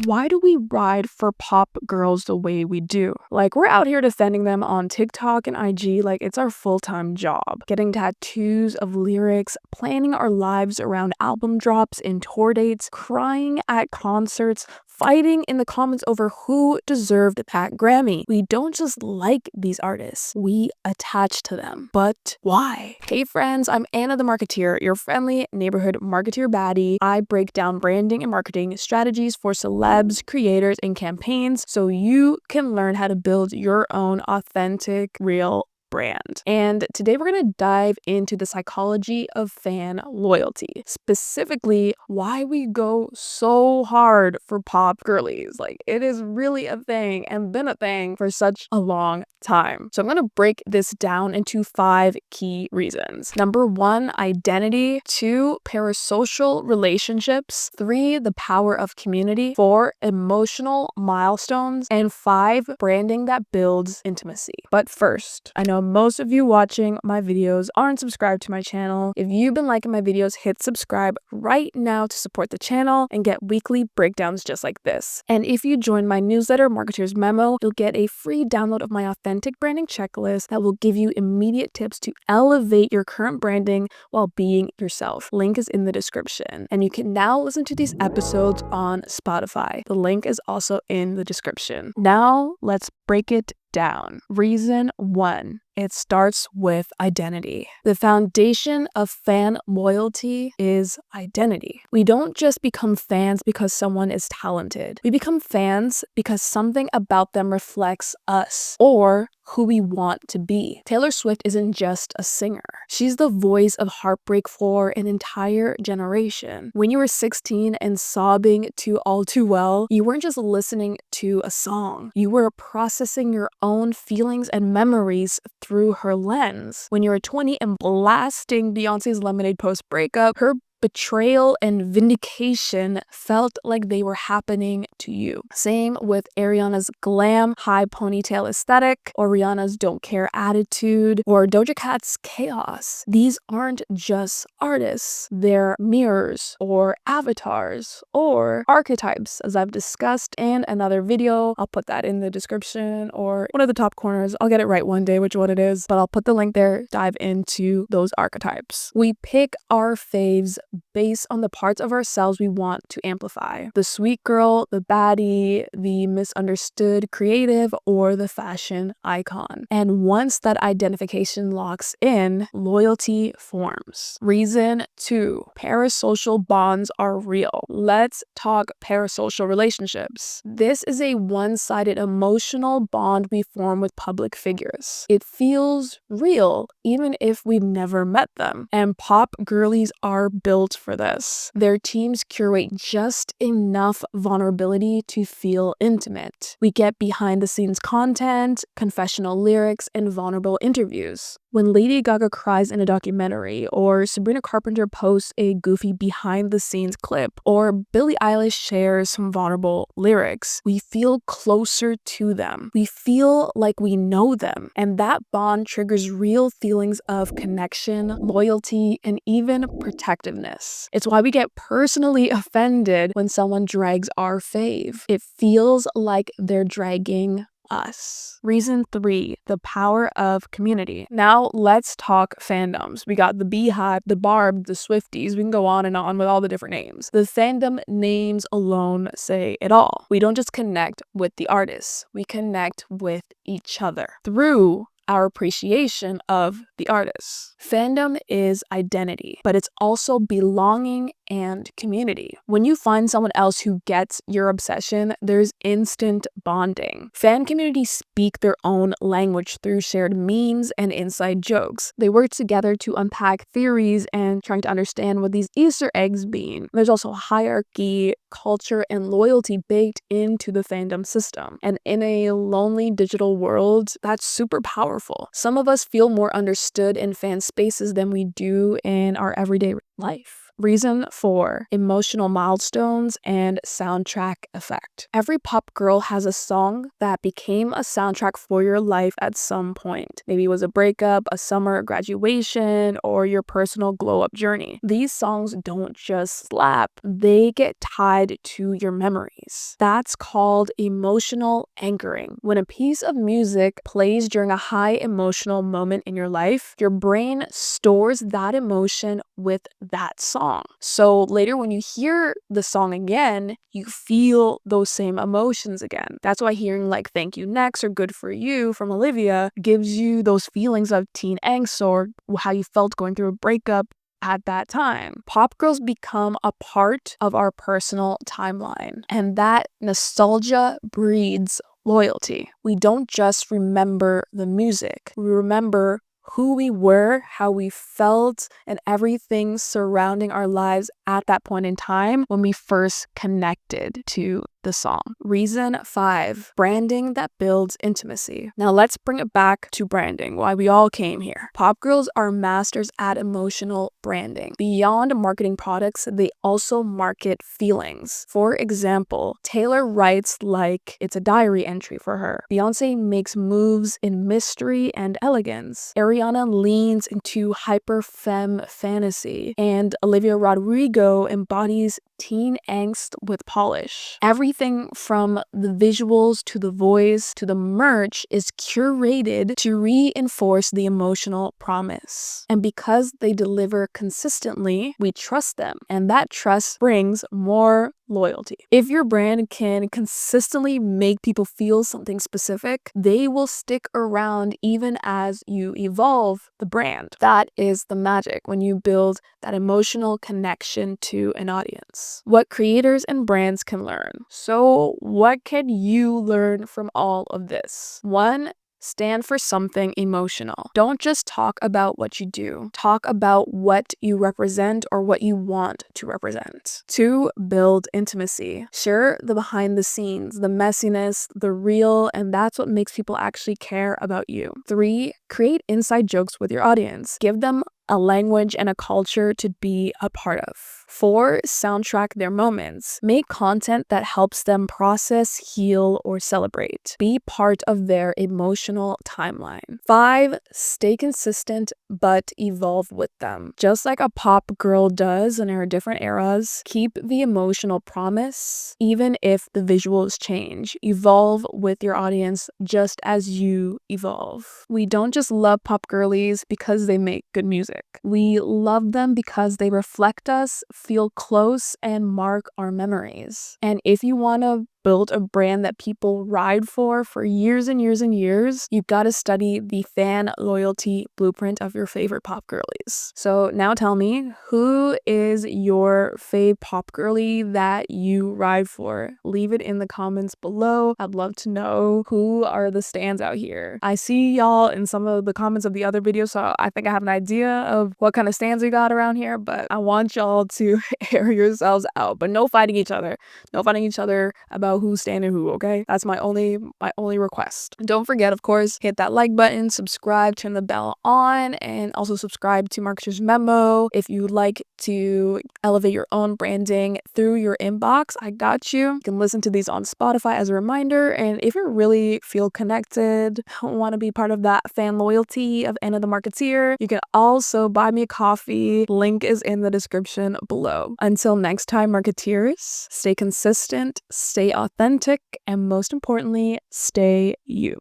Why do we ride for pop girls the way we do? Like, we're out here defending them on TikTok and IG like it's our full-time job. Getting tattoos of lyrics, planning our lives around album drops and tour dates, crying at concerts, fighting in the comments over who deserved that Grammy. We don't just like these artists, we attach to them. But why? Hey friends, I'm Ana The Marketeer, your friendly neighborhood marketeer baddie. I break down branding and marketing strategies for celebs, creators, and campaigns so you can learn how to build your own authentic, real brand. And today we're going to dive into the psychology of fan loyalty, specifically why we go so hard for pop girlies. Like, it is really a thing and been a thing for such a long time. So I'm going to break this down into 5 key reasons. Number 1, identity. 2, parasocial relationships. 3, the power of community. 4, emotional milestones. And 5, branding that builds intimacy. But first, I know most of you watching my videos aren't subscribed to my channel. If you've been liking my videos, hit subscribe right now to support the channel and get weekly breakdowns just like this. And if you join my newsletter, Marketeer's Memo, you'll get a free download of my authentic branding checklist that will give you immediate tips to elevate your current branding while being yourself. Link is in the description. And you can now listen to these episodes on Spotify. The link is also in the description. Now, let's break it down. Reason 1. It starts with identity. The foundation of fan loyalty is identity. We don't just become fans because someone is talented. We become fans because something about them reflects us or who we want to be. Taylor Swift isn't just a singer. She's the voice of heartbreak for an entire generation. When you were 16 and sobbing to All Too Well, you weren't just listening to a song. You were processing your own feelings and memories through her lens. When you were 20 and blasting Beyonce's Lemonade post-breakup, her betrayal and vindication felt like they were happening to you. Same with Ariana's glam, high ponytail aesthetic, or Rihanna's don't care attitude, or Doja Cat's chaos. These aren't just artists, they're mirrors, or avatars, or archetypes, as I've discussed in another video. I'll put that in the description or one of the top corners. I'll get it right one day which one it is, but I'll put the link there. Dive into those archetypes. We pick our faves based on the parts of ourselves we want to amplify. The sweet girl, the baddie, the misunderstood creative, or the fashion icon. And once that identification locks in, loyalty forms. Reason 2, parasocial bonds are real. Let's talk parasocial relationships. This is a one-sided emotional bond we form with public figures. It feels real even if we've never met them. And pop girlies are built for this. Their teams curate just enough vulnerability to feel intimate. We get behind the scenes content, confessional lyrics, and vulnerable interviews. When Lady Gaga cries in a documentary, or Sabrina Carpenter posts a goofy behind-the-scenes clip, or Billie Eilish shares some vulnerable lyrics, we feel closer to them. We feel like we know them, and that bond triggers real feelings of connection, loyalty, and even protectiveness. It's why we get personally offended when someone drags our fave. It feels like they're dragging us. Reason 3, the power of community. Now let's talk fandoms. We got the Beehive, the Barb, the Swifties. We can go on and on with all the different names. The fandom names alone say it all. We don't just connect with the artists, we connect with each other through our appreciation of the artists. Fandom is identity, but it's also belonging and community. When you find someone else who gets your obsession, there's instant bonding. Fan communities speak their own language through shared memes and inside jokes. They work together to unpack theories and trying to understand what these Easter eggs mean. There's also hierarchy, culture, and loyalty baked into the fandom system. And in a lonely digital world, that's super powerful. Some of us feel more understood in fan spaces than we do in our everyday life. Reason 4, emotional milestones and soundtrack effect. Every pop girl has a song that became a soundtrack for your life at some point. Maybe it was a breakup, a summer graduation, or your personal glow-up journey. These songs don't just slap, they get tied to your memories. That's called emotional anchoring. When a piece of music plays during a high emotional moment in your life, your brain stores that emotion with that song. So later when you hear the song again, you feel those same emotions again. That's why hearing like Thank You Next or Good For You from Olivia gives you those feelings of teen angst or how you felt going through a breakup at that time. Pop girls become a part of our personal timeline, and that nostalgia breeds loyalty. We don't just remember the music, we remember who we were, how we felt, and everything surrounding our lives at that point in time when we first connected to the song. Reason 5, branding that builds intimacy. Now let's bring it back to branding, why we all came here. Pop girls are masters at emotional branding. Beyond marketing products, they also market feelings. For example, Taylor writes like it's a diary entry for her. Beyonce makes moves in mystery and elegance. Ariana leans into hyper femme fantasy, and Olivia Rodrigo embodies teen angst with polish. Everything from the visuals to the voice to the merch is curated to reinforce the emotional promise. And because they deliver consistently, we trust them, and that trust brings more loyalty. If your brand can consistently make people feel something specific, they will stick around even as you evolve the brand. That is the magic when you build that emotional connection to an audience. What creators and brands can learn. So, what can you learn from all of this? 1, stand for something emotional. Don't just talk about what you do. Talk about what you represent or what you want to represent. 2, build intimacy. Share the behind the scenes, the messiness, the real, and that's what makes people actually care about you. 3, create inside jokes with your audience. Give them a language and a culture to be a part of. 4, soundtrack their moments. Make content that helps them process, heal, or celebrate. Be part of their emotional timeline. 5, stay consistent but evolve with them. Just like a pop girl does in her different eras, keep the emotional promise even if the visuals change. Evolve with your audience just as you evolve. We don't just love pop girlies because they make good music. We love them because they reflect us, feel close, and mark our memories. And if you want to build a brand that people ride for years and years and years, you've got to study the fan loyalty blueprint of your favorite pop girlies. So now tell me, who is your fave pop girly that you ride for? Leave it in the comments below. I'd love to know who are the stands out here. I see y'all in some of the comments of the other videos, so I think I have an idea of what kind of stands we got around here, but I want y'all to air yourselves out, but no fighting each other. No fighting each other about who's standing who, okay? That's my only request. Don't forget, of course, hit that like button, subscribe, turn the bell on, and also subscribe to Marketer's Memo. If you'd like to elevate your own branding through your inbox, I got you. You can listen to these on Spotify as a reminder, and if you really feel connected, want to be part of that fan loyalty of Ana The Marketeer, you can also buy me a coffee. Link is in the description below. Until next time, Marketeers, stay consistent, stay authentic, and most importantly, stay you.